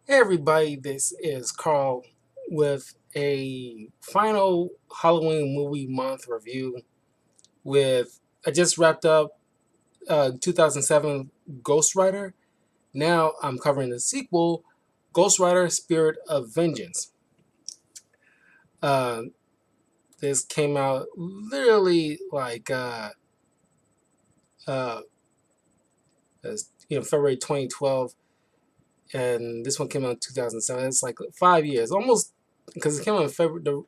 Hey everybody, this is Carl with a final Halloween movie month review. I just wrapped up 2007 Ghost Rider. Now I'm covering the sequel, Ghost Rider: Spirit of Vengeance. Uh, this came out literally uh, February 2012, and this one came out in 2007. It's like 5 years, almost, because it came out in February. The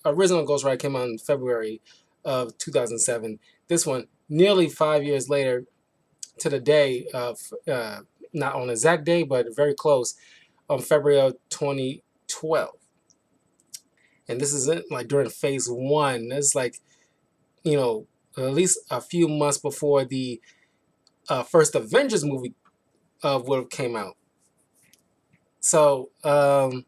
original Ghost Rider came out in February of 2007. This one, nearly 5 years later to the day of, not on the exact day, but very close, on February of 2012. And this is it, like during phase one. It's like, you know, at least a few months before the first Avengers movie would have came out. So, yeah,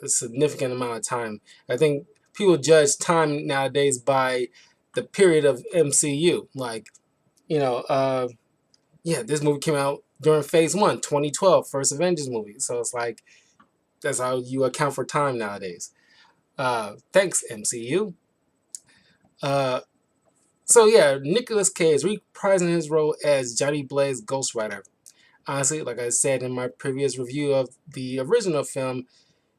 a significant amount of time. I think people judge time nowadays by the period of MCU. Like, you know, this movie came out during phase one, 2012, first Avengers movie. So it's like, that's how you account for time nowadays. Thanks, MCU. Uh, so yeah, Nicolas Cage reprising his role as Johnny Blaze Ghost Rider. Honestly, like I said in my previous review of the original film,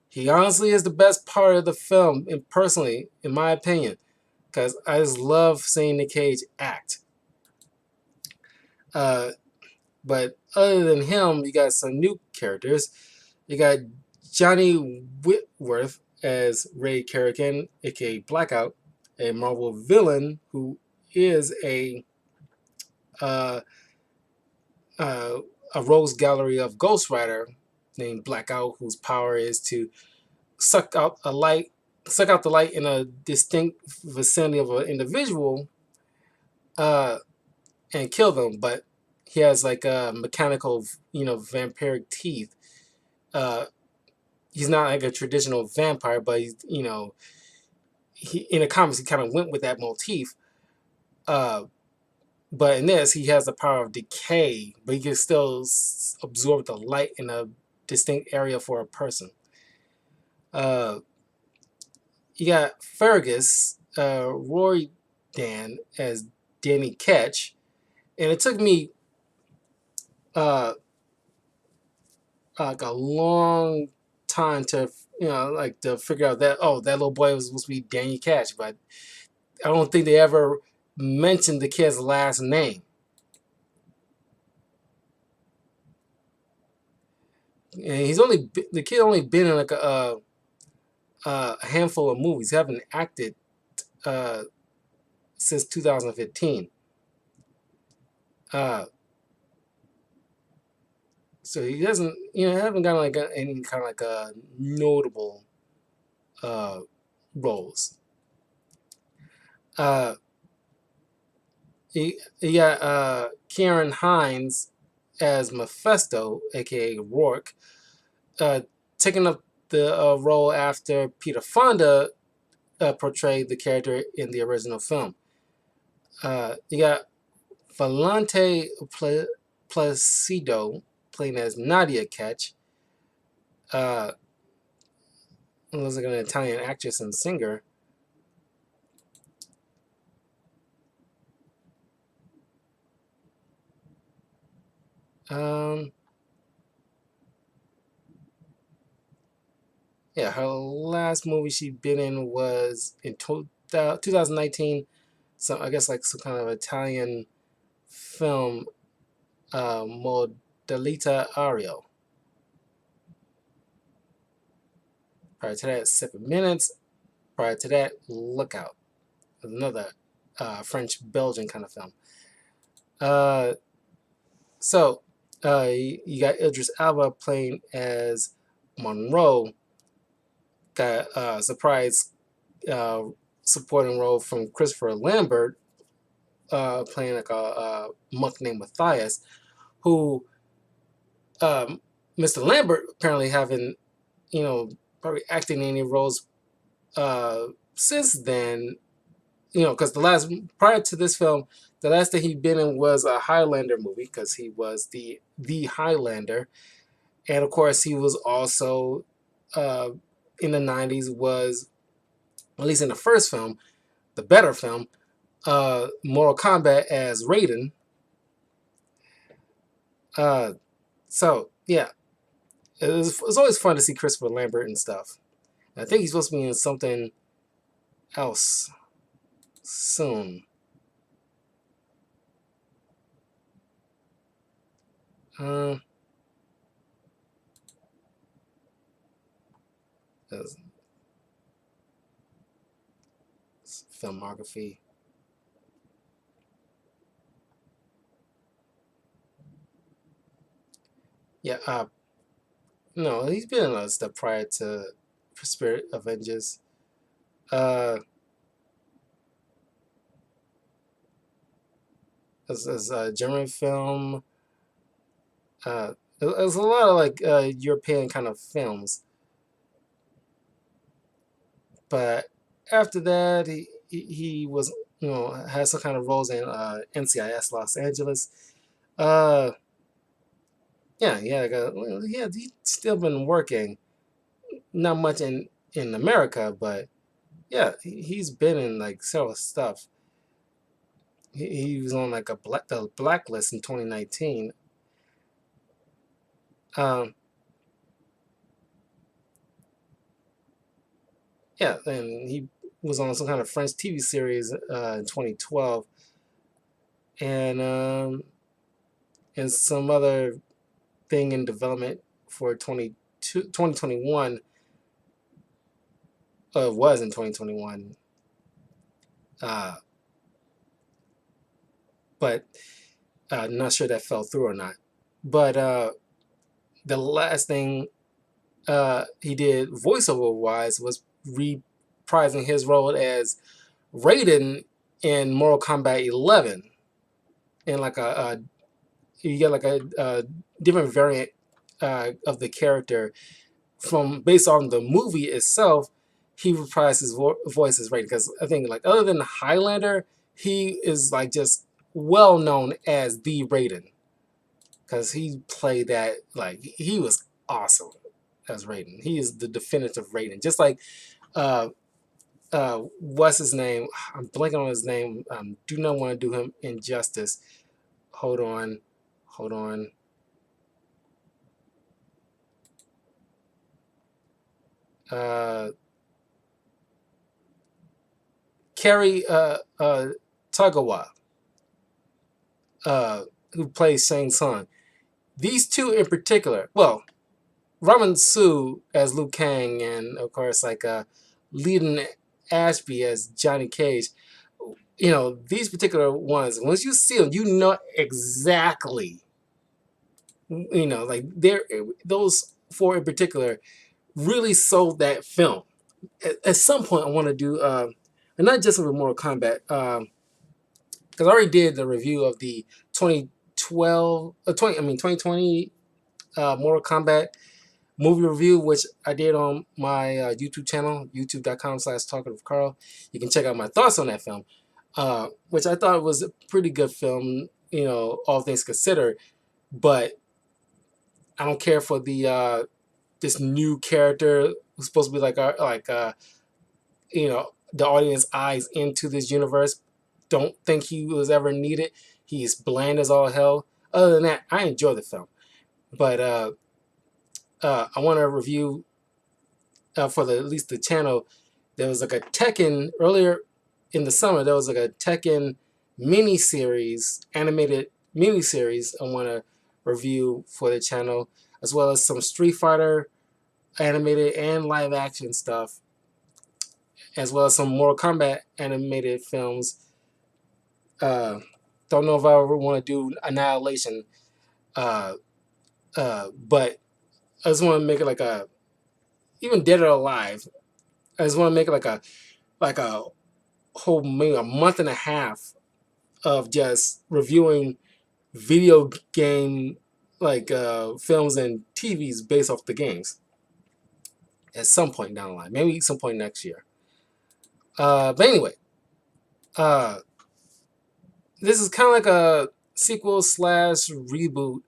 he honestly is the best part of the film, and personally, in my opinion, because I just love seeing Nick Cage act. Uh, but other than him, you got some new characters. You got Johnny Whitworth as Ray Kerrigan, aka Blackout, a Marvel villain who is uh, uh, a rogues gallery of Ghost Rider named Blackout, whose power is to suck out a light, suck out the light in a distinct vicinity of an individual, uh, and kill them. But he has like a mechanical, vampiric teeth. Uh, he's not like a traditional vampire, but in the comics he kind of went with that motif. Uh, but in this, he has the power of decay, but he can still absorb the light in a distinct area for a person. Uh, you got Fergus, Roy Dan as Danny Ketch, and it took me uh, like a long time to to figure out that that little boy was supposed to be Danny Ketch, but I don't think they ever mentioned the kid's last name. And the kid only been in like a handful of movies. He haven't acted uh, since 2015. Uh, so he doesn't, haven't got like any kind of like notable uh, roles. Uh, he got Kieran Hines as Mephisto, aka Rourke, uh, taking up the role after Peter Fonda portrayed the character in the original film. You got Valente Placido playing as Nadia Ketch. Uh, looks like an Italian actress and singer. Um, yeah, her last movie she'd been in was in 2019. So I guess like some kind of Italian film, Modalita Ario. Prior to that, 7 Minutes. Prior to that, Lookout. Another French Belgian kind of film. Uh, so you got Idris Elba playing as Monroe. Got a surprise uh, supporting role from Christopher Lambert, playing like a monk named Matthias, who Mr. Lambert apparently haven't, probably acting in any roles since then. because the last prior to this film, the last thing he'd been in was a Highlander movie because he was the Highlander, and of course he was also uh, in the '90s was at least in the first film, the better film, Mortal Kombat as Raiden. Uh, so yeah, it's always fun to see Christopher Lambert and stuff. I think he's supposed to be in something else soon. Uh, filmography. Yeah, no, he's been in a stuff prior to Spirit Avengers. Uh, as a German film. There's a lot of like European kind of films, but after that, he was had some kind of roles in NCIS Los Angeles. Uh, yeah, yeah, yeah. He's still been working, not much in America, but yeah, he's been in like several stuff. He was on like the blacklist in 2019. Um, yeah, and he was on some kind of French TV series in 2012, and some other thing in development for 2021. Was in 2021, uh, but not sure that fell through or not. But the last thing he did voiceover wise was reprising his role as Raiden in Mortal Kombat 11, in like a you get like a different variant of the character from based on the movie itself. He reprised his voice as Raiden because I think like other than Highlander, he is like just well known as the Raiden because he played that like he was awesome as Raiden. He is the definitive Raiden, just like uh, what's his name? I'm blanking on his name. Do not want to do him injustice. Hold on, hold on. Uh, Kerry Tagawa, who plays Shang Tsung. These two in particular, well, Raman Su as Liu Kang, and of course, like Leland Ashby as Johnny Cage. These particular ones, once you see them, you know exactly, like those four in particular really sold that film. At some point, I want to do, and not just with Mortal Kombat, because I already did the review of the 2012, 2020 Mortal Kombat movie review, which I did on my YouTube channel, youtube.com/talkative Carl. You can check out my thoughts on that film, which I thought was a pretty good film, all things considered. But I don't care for the this new character who's supposed to be like the audience eyes into this universe. Don't think he was ever needed. He's bland as all hell. Other than that, I enjoy the film. But I want to review for at least the channel. There was like a Tekken earlier in the summer. There was like a Tekken animated mini series. I want to review for the channel, as well as some Street Fighter animated and live action stuff, as well as some Mortal Kombat animated films. Don't know if I ever want to do Annihilation, uh, but I just want to make it like even Dead or Alive. I just want to make it like a whole maybe a month and a half of just reviewing video game films and TVs based off the games at some point down the line, maybe some point next year. But anyway, Uh, this is kind of like a sequel slash reboot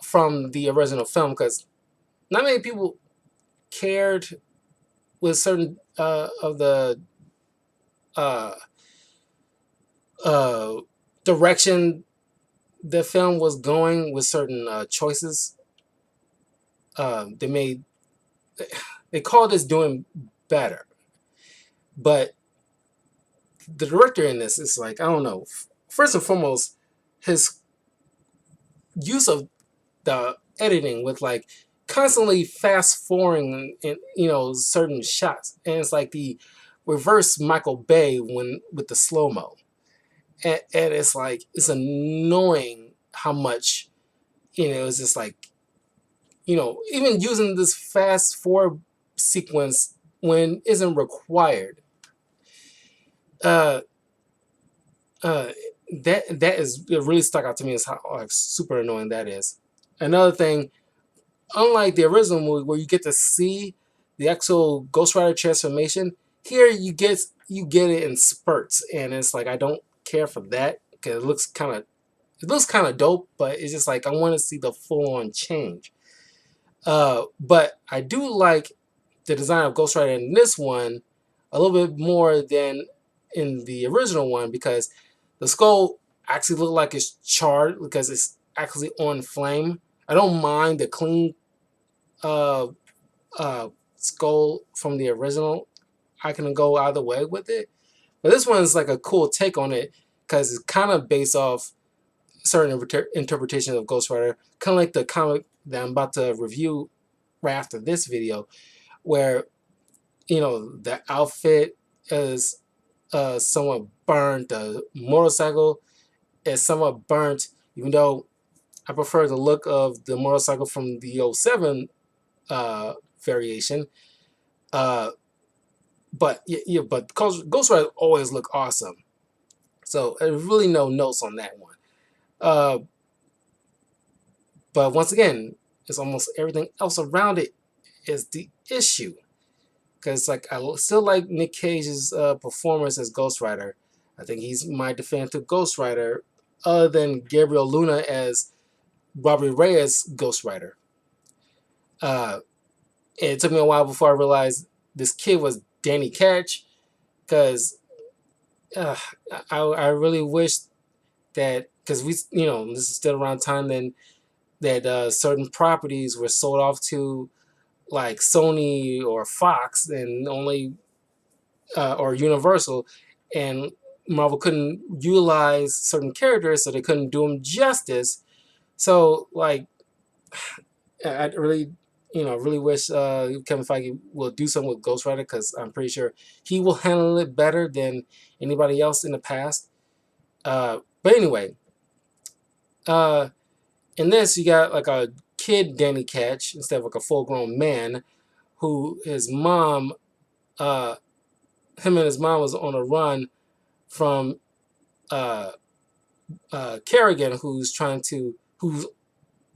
from the original film because not many people cared with certain of the uh, uh, direction the film was going with certain choices. They made they called this doing better, but the director in this is like I don't know. First and foremost, his use of the editing with like constantly fast forwarding in certain shots, and it's like the reverse Michael Bay when with the slow mo, and it's like it's annoying how much it's just like even using this fast forward sequence when isn't required. Uh, uh, that is it really stuck out to me as how like super annoying that is. Another thing, unlike the original movie where you get to see the actual Ghost Rider transformation, here you get it in spurts, and it's like I don't care for that because it looks kind of dope, but it's just like I want to see the full on change. But I do like the design of Ghost Rider in this one a little bit more than in the original one because the skull actually looked like it's charred because it's actually on flame. I don't mind the clean uh, skull from the original. I can go either way with it, but this one is like a cool take on it because it's kind of based off certain interpretation of Ghost Rider, kind of like the comic that I'm about to review right after this video, where the outfit is somewhat burnt, the motorcycle is somewhat burnt, even though I prefer the look of the motorcycle from the '07 variation. Uh, but but Ghost Rider always look awesome. So there's really no notes on that one. Uh, but once again, it's almost everything else around it is the issue. Because like I still like Nick Cage's performance as Ghost Rider. I think he's my definitive Ghost Rider, other than Gabriel Luna as Robbie Reyes Ghost Rider. Uh, and it took me a while before I realized this kid was Danny Ketch, because uh, I really wish that because we this is still around time then that certain properties were sold off to like Sony or Fox and only or Universal, and Marvel couldn't utilize certain characters, so they couldn't do them justice. So, like, I really, really wish Kevin Feige will do something with Ghost Rider because I'm pretty sure he will handle it better than anybody else in the past. But anyway, uh, in this you got like a kid Danny Ketch instead of like a full-grown man who his mom, uh, him and his mom was on a run from uh, Kerrigan, who's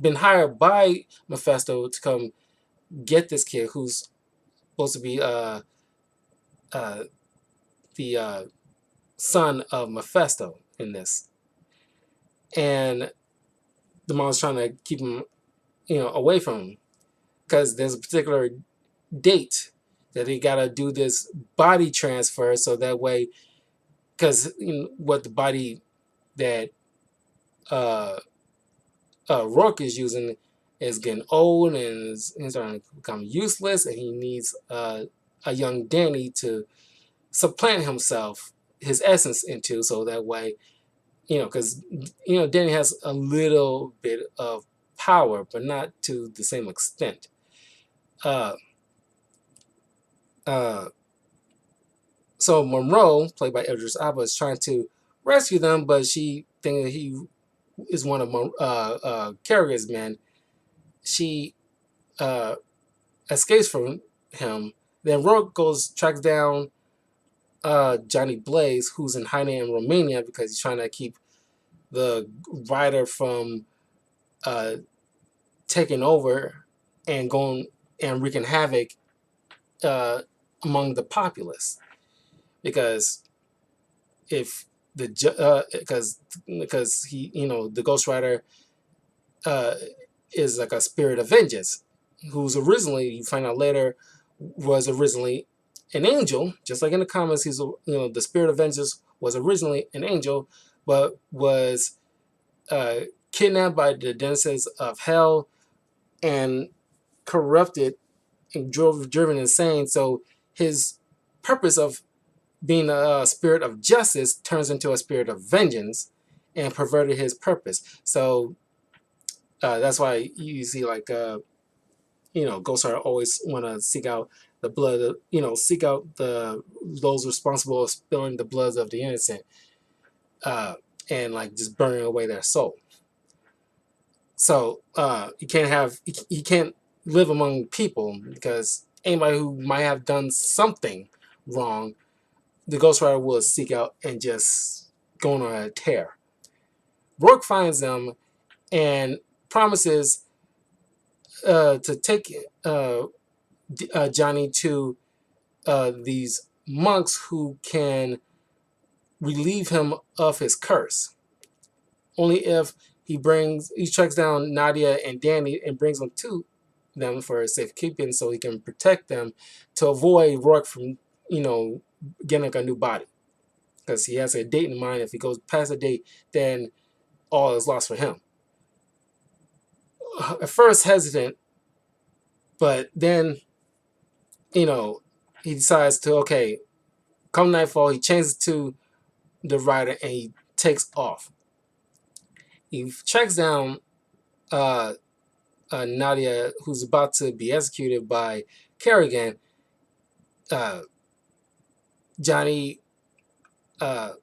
been hired by Mephisto to come get this kid, who's supposed to be uh, the son of Mephisto in this, and the mom's trying to keep him, away from him because there's a particular date that he got to do this body transfer, so that way, because what the body that uh, Rourke is using is getting old and is starting to become useless, and he needs a young Danny to supplant himself, his essence into, so that way, because Danny has a little bit of power, but not to the same extent. Uh, uh, so Monroe, played by Idris Elba, is trying to rescue them, but she thinking he is one of Kerrigan's men. She uh, escapes from him. Then Rourke tracks down Johnny Blaze, who's in hiding in Romania because he's trying to keep the rider from uh, taking over and going and wreaking havoc uh, among the populace. Because if the because he, the Ghost Rider uh, is like a spirit of vengeance, who's originally, you find out later, was originally an angel. Just like in the comics, the spirit of vengeance was originally an angel, but was uh, kidnapped by the denizens of hell and corrupted and driven insane. So his purpose of being a spirit of justice turns into a spirit of vengeance and perverted his purpose. So that's why you see, like, Ghost Rider always want to seek out the blood, seek out those responsible for spilling the bloods of the innocent, uh, and like just burning away their soul. So you can't live among people, because anybody who might have done something wrong, the Ghost Rider will seek out and just go on a tear. Rourke finds them and promises to take Johnny to these monks who can relieve him of his curse. Only if he tracks down Nadia and Danny and brings them to them for safekeeping, so he can protect them to avoid Rourke from, getting like a new body. Because he has a date in mind. If he goes past the date, then all is lost for him. At first hesitant, but then, he decides to, okay, come nightfall, he changes to the Rider and he takes off. He tracks down Nadia, who's about to be executed by Kerrigan. Johnny, not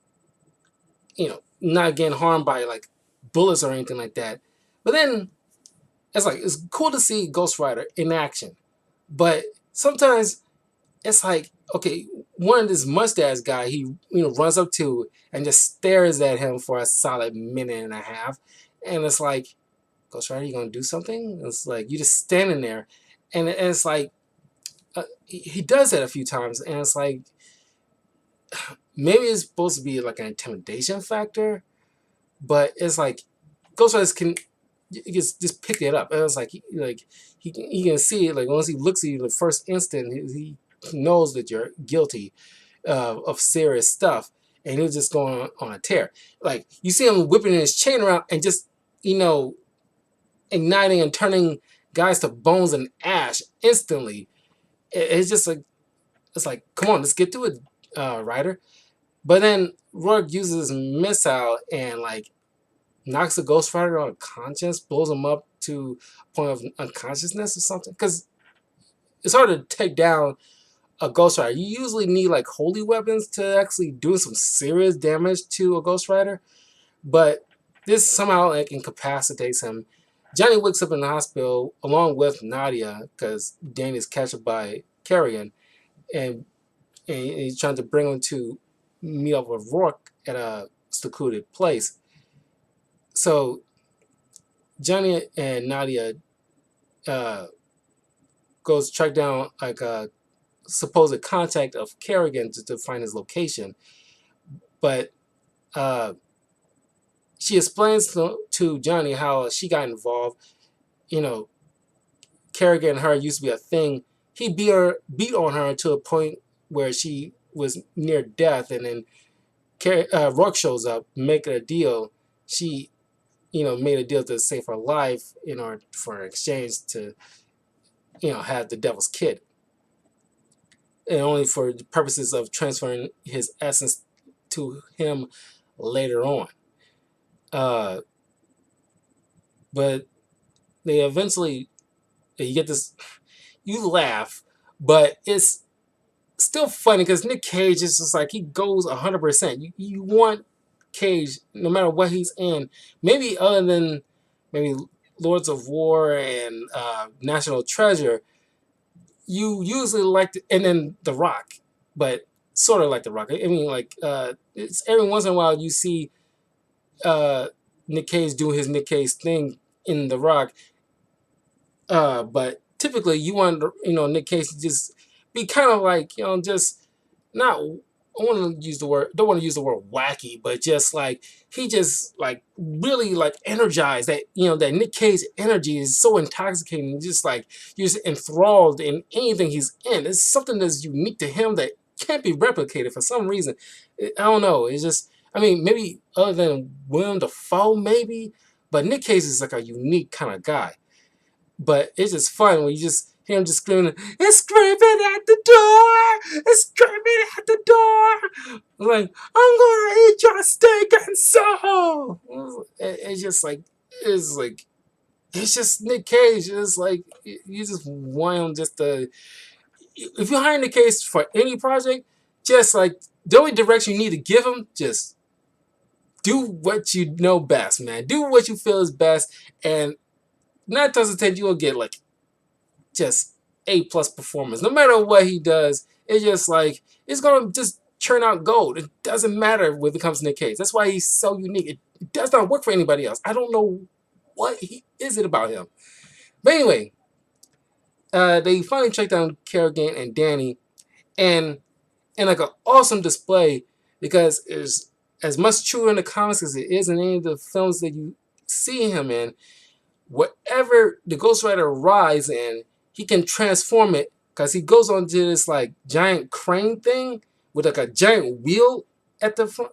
getting harmed by like bullets or anything like that. But then it's cool to see Ghost Rider in action. But sometimes it's like, okay, one of this mustache guy he runs up to and just stares at him for a solid minute and a half, and it's like, Ghost Rider, you gonna do something? It's like you just standing there, and it's like he does that a few times, and it's like maybe it's supposed to be like an intimidation factor, but it's like Ghost Rider can just pick it up, and it's like he can see it. Like once he looks at you the first instant, he knows that you're guilty of serious stuff, and he'll just go on a tear. Like you see him whipping his chain around and just igniting and turning guys to bones and ash instantly. It's just like, come on, let's get to it, Ryder. But then Rourke uses his missile and like knocks the Ghost Rider unconscious, blows him up to a point of unconsciousness or something. Because it's hard to take down a Ghost Rider. You usually need like holy weapons to actually do some serious damage to a Ghost Rider, but this somehow like incapacitates him. Johnny wakes up in the hospital along with Nadia because Danny's captured by Carrion, and he's trying to bring him to meet up with Rourke at a secluded place. So Johnny and Nadia goes track down like a supposed contact of Kerrigan to find his location, but she explains to Johnny how she got involved. Kerrigan and her used to be a thing. He beat on her to a point where she was near death, and then Rourke shows up, making a deal. She, made a deal to save her life in order for exchange to, have the Devil's Kid, and only for the purposes of transferring his essence to him later on. But they eventually, you get this, you laugh, but it's still funny because Nick Cage is just like, he goes 100%. You want Cage, no matter what he's in, maybe other than maybe Lords of War and National Treasure, you usually like and then The Rock, but sort of like The Rock. I mean, like it's every once in a while you see Nick Cage do his Nick Cage thing in The Rock, but typically you want Nick Cage to just be kind of like just not want to use the word, don't want to use the word wacky, but just like he just like really like energized that, that Nick Cage energy is so intoxicating, just like you're just enthralled in anything he's in. It's something that's unique to him that can't be replicated for some reason. I don't know. It's just, I mean, maybe other than Willem Dafoe, maybe, but Nick Cage is like a unique kind of guy. But it's just fun when you just hear him just screaming, "It's screaming at the door! It's screaming at the door!" I'm like, "I'm gonna eat your steak and soul!" It's just like, it's just Nick Cage. It's like, you just want him just to, if you're hiring Nick Cage for any project, just like, the only direction you need to give him, just do what you know best, man. Do what you feel is best, and 9 times out of 10 you'll get like just A+ performance. No matter what he does, it's just like, it's gonna just churn out gold. It doesn't matter when it comes to Nick Cage. That's why he's so unique. It does not work for anybody else. I don't know what is it about him. But anyway, they finally track down Kerrigan and Danny, and like an awesome display, because it's as much true in the comics as it is in any of the films that you see him in. Whatever the Ghost Rider rides in, he can transform it, because he goes onto this like giant crane thing with like a giant wheel at the front.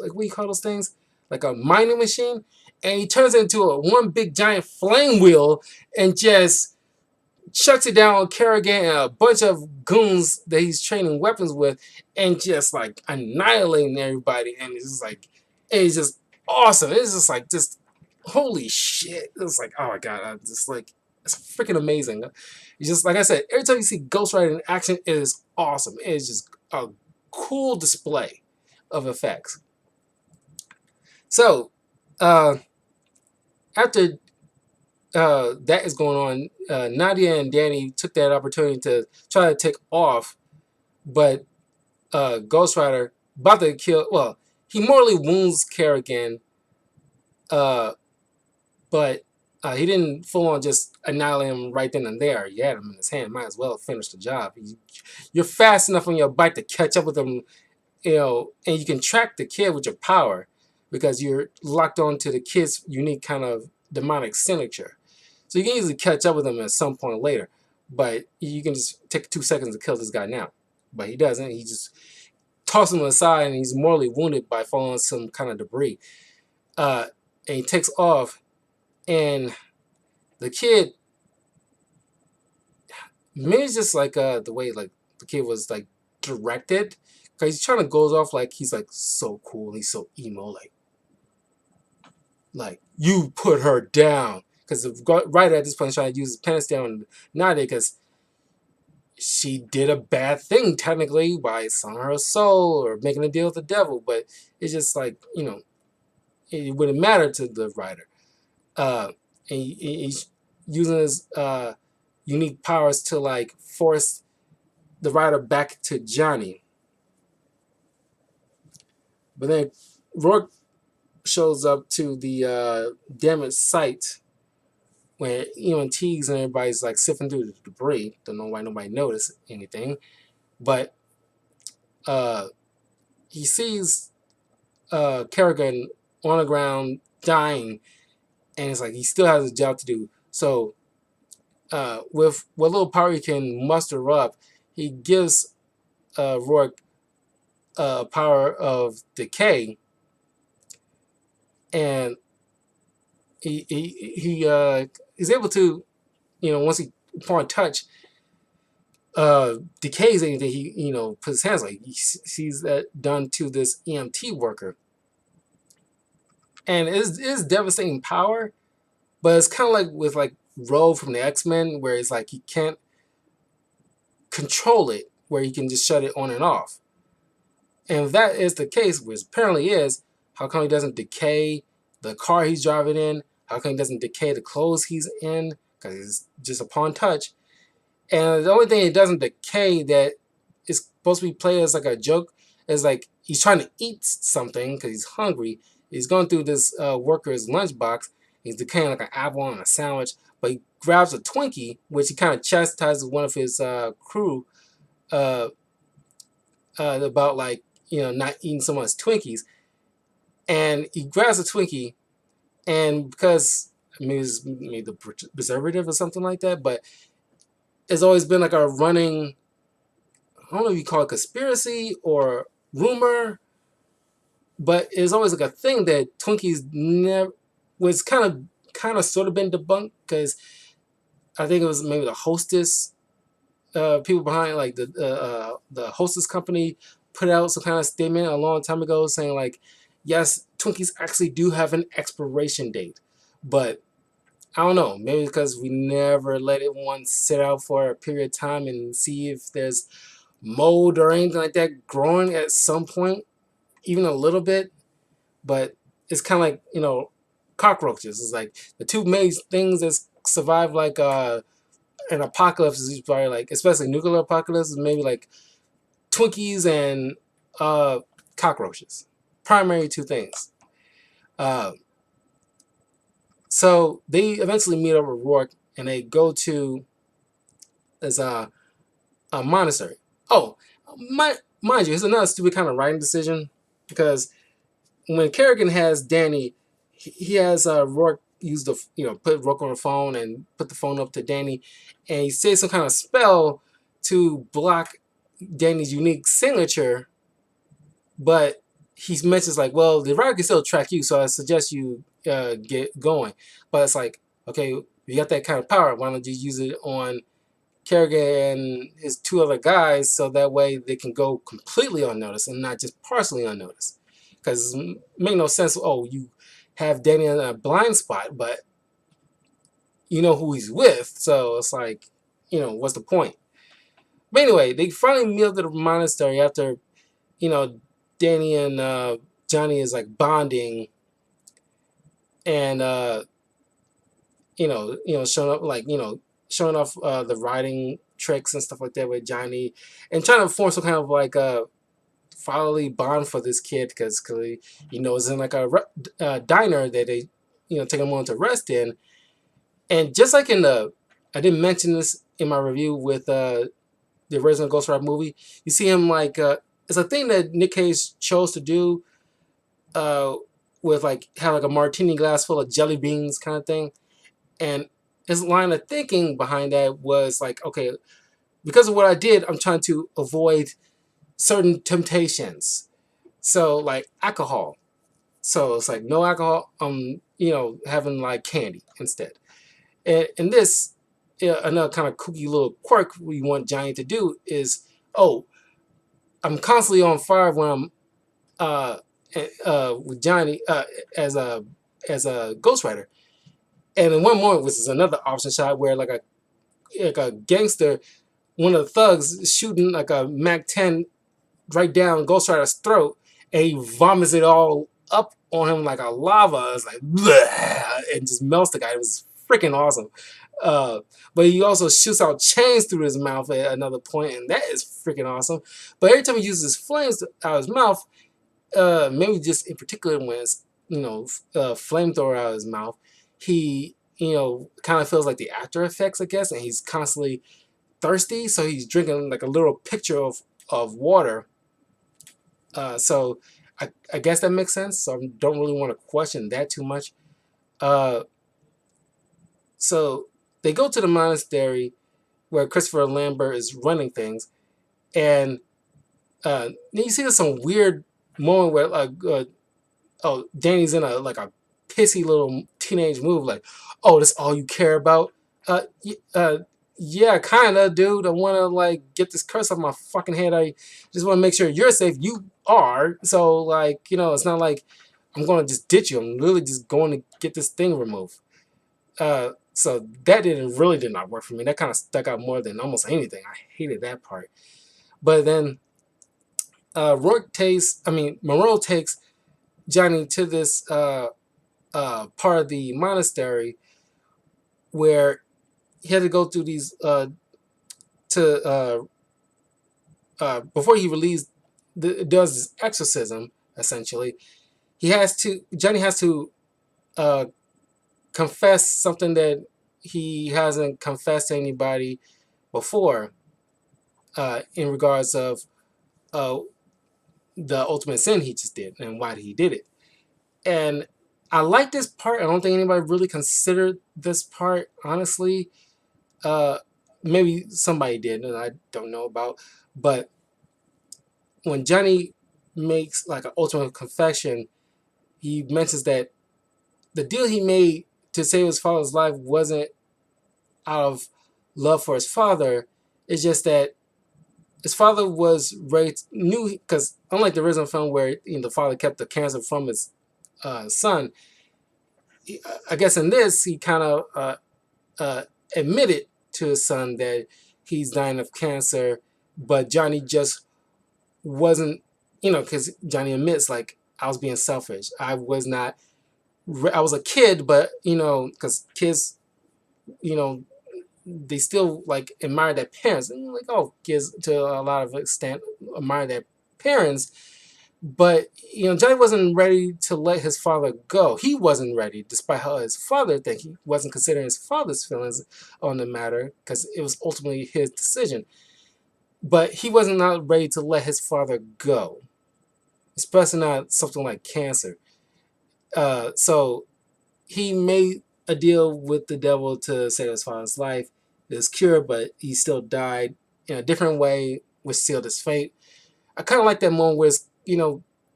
Like, what do you call those things? Like a mining machine, and he turns it into one big giant flame wheel and just shuts it down on Kerrigan and a bunch of goons that he's training weapons with, and just like annihilating everybody. And it's just awesome. It's just like, just holy shit. It's like, oh my god, I'm just like, it's freaking amazing. It's just like I said, every time you see Ghost Rider in action, it is awesome. It is just a cool display of effects. So after that is going on, Nadia and Danny took that opportunity to try to take off, but Ghost Rider about to kill. Well, he mortally wounds Kerrigan, but he didn't full on just annihilate him right then and there. He had him in his hand. Might as well finish the job. You're fast enough on your bike to catch up with him, and you can track the kid with your power, because you're locked on to the kid's unique kind of demonic signature. So you can easily catch up with him at some point later, but you can just take 2 seconds to kill this guy now. But he doesn't. He just tosses him aside, and he's mortally wounded by falling on some kind of debris. And he takes off, and the kid, maybe it's just like the way like the kid was like directed, because he's trying to goes off like he's like so cool, he's so emo, like you put her down, because right at this point he's trying to use his pen down on Nadia, because she did a bad thing technically by selling her soul or making a deal with the devil, but it's just like, it wouldn't matter to the writer. And he's using his unique powers to like force the rider back to Johnny. But then Rourke shows up to the damaged site where and Teagues and everybody's like sifting through the debris. Don't know why nobody noticed anything, but he sees Kerrigan on the ground dying, and it's like he still has a job to do. So with what little power he can muster up, he gives Rourke power of decay, and he is able to, once he upon touch decays anything he puts his hands on. He sees that done to this EMT worker, and it is devastating power, but it's kind of like with like Rogue from the X-Men, where it's like he can't control it, where he can just shut it on and off. And if that is the case, which apparently is, how come he doesn't decay the car he's driving in? How come he doesn't decay the clothes he's in? Because it's just upon touch. And the only thing it doesn't decay that is supposed to be played as like a joke is like he's trying to eat something because he's hungry. He's going through this worker's lunchbox. He's decaying like an apple on a sandwich, but he grabs a Twinkie, which he kind of chastises one of his crew about like not eating so much Twinkies, and he grabs a Twinkie, and because maybe it's maybe the preservative or something like that, but it's always been like a running, I don't know if you call it conspiracy or rumor, but it's always like a thing that Twinkies never was kind of sort of been debunked because I think it was maybe the Hostess people behind like the Hostess company put out some kind of statement a long time ago saying like, yes, Twinkies actually do have an expiration date, but I don't know, maybe because we never let it one sit out for a period of time and see if there's mold or anything like that growing at some point, even a little bit. But it's kind of like cockroaches. It's like the two main things that survive like an apocalypse is probably like, especially nuclear apocalypse, is maybe like Twinkies and uh, cockroaches. Primary two things. Uh, so they eventually meet up with Rourke and they go to this a monastery. Oh, mind you, it's another stupid kind of writing decision because when Kerrigan has Danny, he has Rourke use the put Rourke on the phone and put the phone up to Danny, and he says some kind of spell to block Danny's unique signature, but he mentions like, well, the router can still track you, so I suggest you get going. But it's like, okay, you got that kind of power. Why don't you use it on Kerrigan and his two other guys, so that way they can go completely unnoticed and not just partially unnoticed? Because it make no sense. Oh, you have Danny in a blind spot, but you know who he's with, so it's like, what's the point? But anyway, they finally meet up to the monastery after, you know, Danny and Johnny is like bonding, and showing up like showing off the riding tricks and stuff like that with Johnny, and trying to form some kind of like a fatherly bond for this kid because he knows in like a diner that they take him on to rest in, and just like in I didn't mention this in my review with the original Ghost Rider movie, you see him like it's a thing that Nick Cage chose to do uh, with like have like a martini glass full of jelly beans kind of thing, and his line of thinking behind that was like, okay, because of what I did, I'm trying to avoid certain temptations. So like alcohol. So it's like no alcohol. Having like candy instead. And this, another kind of kooky little quirk we want Johnny to do is, oh, I'm constantly on fire when I'm with Johnny as a Ghost Rider. And in one moment, which is another option shot where like a gangster, one of the thugs is shooting like a Mac 10 right down Ghost Rider's throat, and he vomits it all up on him like a lava. It's like bleh, and just melts the guy. It was freaking awesome. But he also shoots out chains through his mouth at another point, and that is freaking awesome. But every time he uses flames out of his mouth, maybe just in particular when it's flamethrower out of his mouth, he kind of feels like the after effects, I guess, and he's constantly thirsty, so he's drinking like a little pitcher of water. So I guess that makes sense. So I don't really want to question that too much. So they go to the monastery where Christopher Lambert is running things, and you see there's some weird moment where Danny's in a pissy little teenage move, like, oh, that's all you care about? Yeah, kinda, dude. I wanna like get this curse off my fucking head. I just wanna make sure you're safe. You are. So like, it's not like I'm gonna just ditch you. I'm literally just going to get this thing removed. So that did not work for me. That kind of stuck out more than almost anything. I hated that part. But then Monroe takes Johnny to this part of the monastery where he had to go through these before he does his exorcism. Essentially, Johnny has to confess something that he hasn't confessed to anybody before, in regards of uh, the ultimate sin he just did and why he did it. And I like this part. I don't think anybody really considered this part, honestly. Uh, Maybe somebody did, and I don't know about. But when Johnny makes like an ultimate confession, he mentions that the deal he made to save his father's life wasn't out of love for his father. It's just that his father was raised knew because unlike the original film where the father kept the cancer from his son, I guess in this he kind of admitted to his son that he's dying of cancer, but Johnny just wasn't, because Johnny admits like I was being selfish. I was not. I was a kid, but because kids, you know, they still like admire their parents. And like, oh, kids to a lot of extent admire their parents. But Johnny wasn't ready to let his father go. He wasn't ready, despite how his father think he wasn't considering his father's feelings on the matter, because it was ultimately his decision. But he wasn't not ready to let his father go, especially not something like cancer. So he made a deal with the devil to save his father's life. It was cured, but he still died in a different way, which sealed his fate. I kind of like that moment where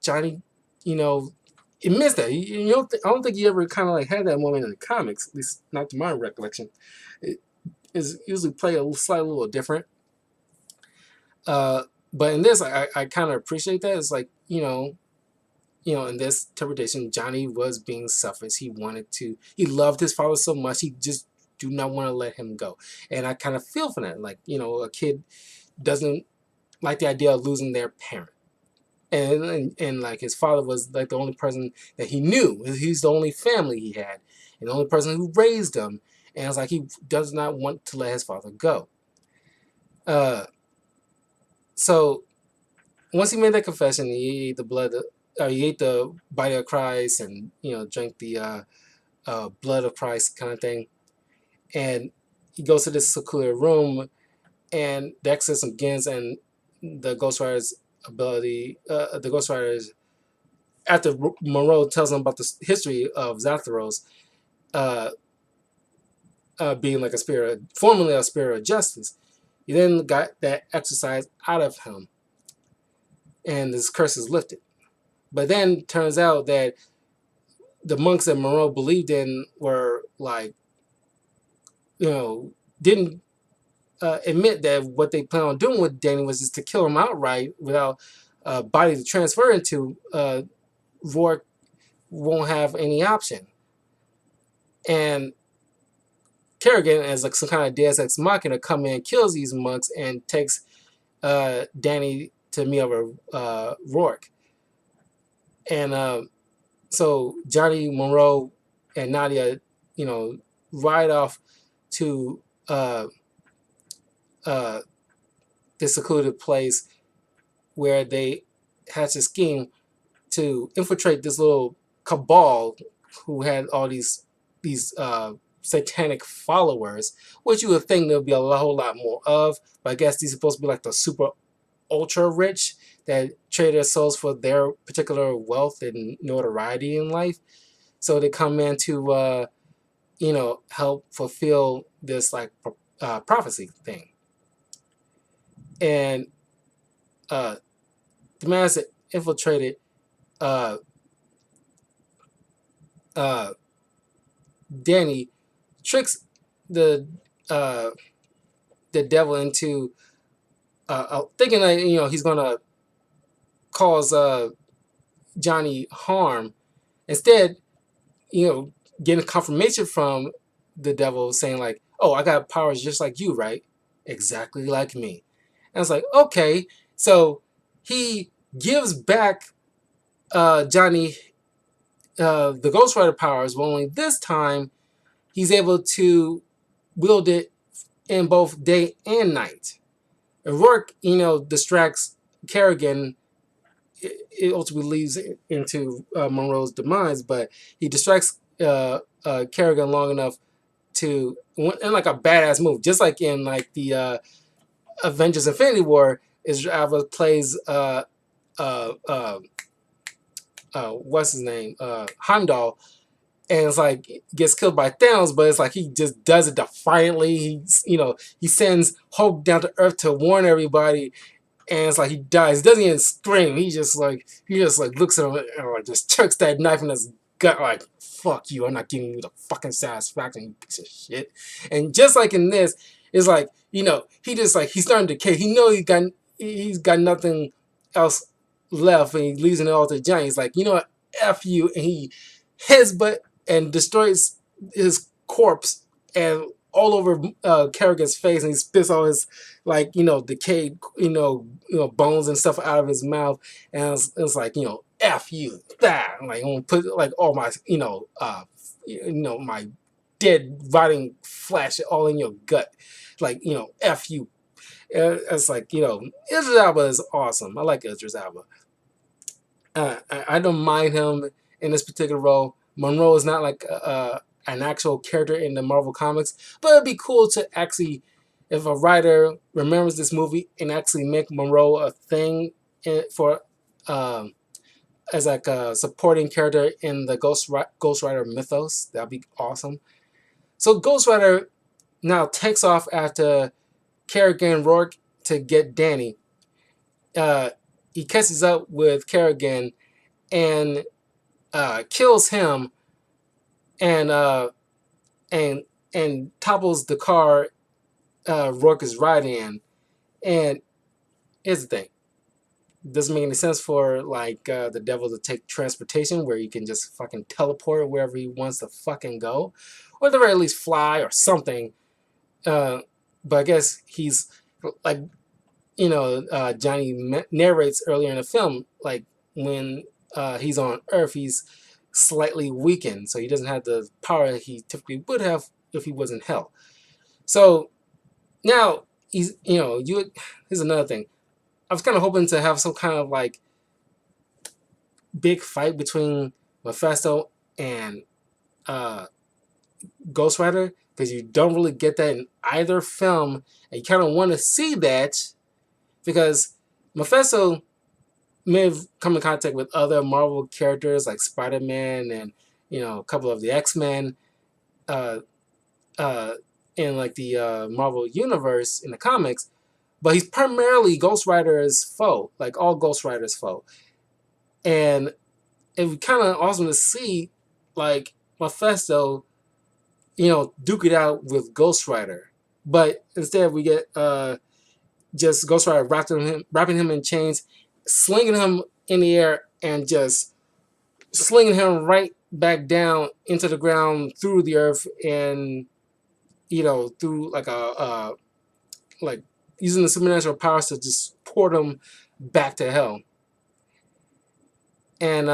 Johnny, admits that. I don't think he ever kind of like had that moment in the comics, at least not to my recollection. It is usually played a slightly little different. But in this, I kind of appreciate that. It's like, in this interpretation, Johnny was being selfish. He loved his father so much, he just do not want to let him go. And I kind of feel for that. Like, a kid doesn't like the idea of losing their parent. And like his father was like the only person that he knew. He's the only family he had, and the only person who raised him. And it's like he does not want to let his father go. So once he made that confession, he ate the blood. He ate the body of Christ, and drank the blood of Christ kind of thing. And he goes to this secluded room, and the exorcism begins, and the Ghost Rider's ability, the Ghost Riders, after Monroe tells them about the history of Zathras being like a spirit, formerly a spirit of justice, he then got that exercise out of him, and this curse is lifted. But then turns out that the monks that Monroe believed in were like, didn't admit that what they plan on doing with Danny was just to kill him outright without a body to transfer into. Rourke won't have any option. And Kerrigan, as like some kind of Deus Ex Machina, come in, kills these monks, and takes Danny to meet over Rourke. And so Johnny, Monroe, and Nadia, ride off to this secluded place where they hatch a scheme to infiltrate this little cabal who had all these satanic followers, which you would think there'll be a whole lot more of. But I guess these are supposed to be like the super ultra rich that trade their souls for their particular wealth and notoriety in life. So they come in to help fulfill this like prophecy thing. And the man has infiltrated Danny, tricks the devil into thinking that he's gonna cause Johnny harm. Instead, getting confirmation from the devil saying like, "Oh, I got powers just like you, right? Exactly like me." And it's like, okay, so he gives back Johnny the Ghost Rider powers, but only this time he's able to wield it in both day and night. And Rourke, distracts Kerrigan. It ultimately leads into Monroe's demise, but he distracts Kerrigan long enough in like a badass move, just like in like the Avengers Infinity War. Idris Elba plays what's his name, Heimdall, and it's like gets killed by Thanos, but it's like he just does it defiantly. He sends Hulk down to Earth to warn everybody, and it's like he dies. He doesn't even scream. He just looks at him and like just chucks that knife in his gut like, fuck you, I'm not giving you the fucking satisfaction, you piece of shit. And just like in this, it's like, he just like he's starting to decay. He knows he's got nothing else left, and he leaves it all to Johnny. He's like, you know what, F you, and he headbutt and destroys his corpse and all over Kerrigan's face, and he spits all his decayed bones and stuff out of his mouth, and it's like, F you, that, like, I'm gonna put like all my my dead rotting flesh all in your gut, like, F you. It's like, Idris Elba is awesome. I like Idris Elba. I don't mind him in this particular role. Monroe is not like an actual character in the Marvel comics, but it'd be cool to actually, if a writer remembers this movie and actually make Monroe a thing for as like a supporting character in the Ghost Rider mythos. That'd be awesome. So Ghost Rider now takes off after Kerrigan Rourke to get Danny. He catches up with Kerrigan and kills him, and topples the car Rourke is riding in. And here's the thing: it doesn't make any sense for the devil to take transportation where he can just fucking teleport wherever he wants to fucking go, or at the very least fly or something. But I guess he's like, Johnny narrates earlier in the film, like when he's on Earth, he's slightly weakened, so he doesn't have the power that he typically would have if he was in hell. So now he's, here's another thing. I was kind of hoping to have some kind of like big fight between Mephisto and Ghost Rider, because you don't really get that in either film, and you kind of want to see that because Mephisto may have come in contact with other Marvel characters like Spider-Man and a couple of the X-Men in like the Marvel universe in the comics, but he's primarily Ghost Rider's foe, like all Ghost Rider's foe. And it would kind of awesome to see like Mephisto, duke it out with Ghost Rider, but instead we get just Ghost Rider wrapping him in chains, slinging him in the air, and just slinging him right back down into the ground through the earth, and through like like using the supernatural powers to just port him back to hell. And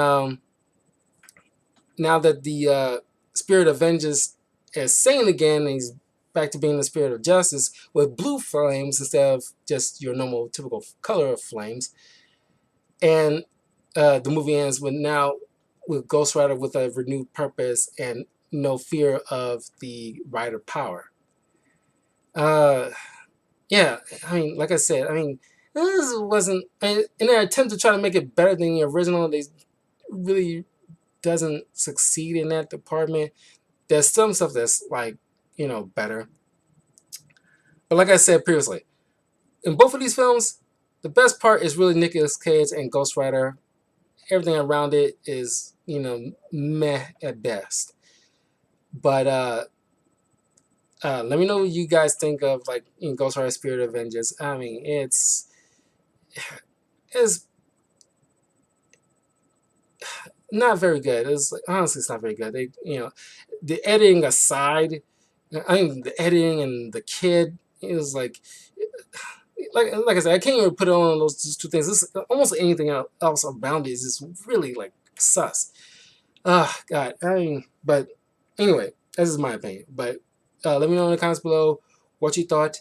now that the spirit of vengeance is sane again, and he's back to being the spirit of justice with blue flames instead of just your normal typical color of flames. And the movie ends with Ghost Rider with a renewed purpose and no fear of the Rider power. Yeah, I mean, like I said, this wasn't, in their attempt to try to make it better than the original, they really doesn't succeed in that department. There's some stuff that's like, better. But like I said previously, in both of these films, the best part is really Nicolas Cage and Ghost Rider. Everything around it is, meh at best. But let me know what you guys think of like Ghost Rider Spirit of Vengeance. I mean, it's not very good. Honestly, it's not very good. They, the editing aside, the editing and the kid is like I said, I can't even put it on those two things. This almost anything else around it is just really like sus. God. But anyway, this is my opinion. But let me know in the comments below what you thought.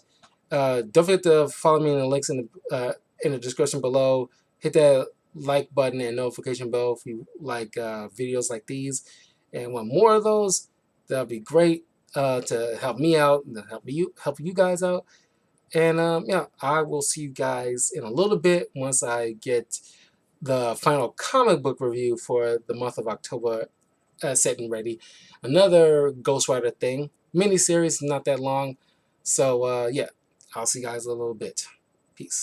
Don't forget to follow me in the links in the description below. Hit that like button and notification bell if you like videos like these and want more of those. That'll be great to help me out and to help you guys out. And yeah, I will see you guys in a little bit once I get the final comic book review for the month of October set and ready. Another Ghost Rider thing, mini series, not that long. So yeah, I'll see you guys in a little bit. Peace.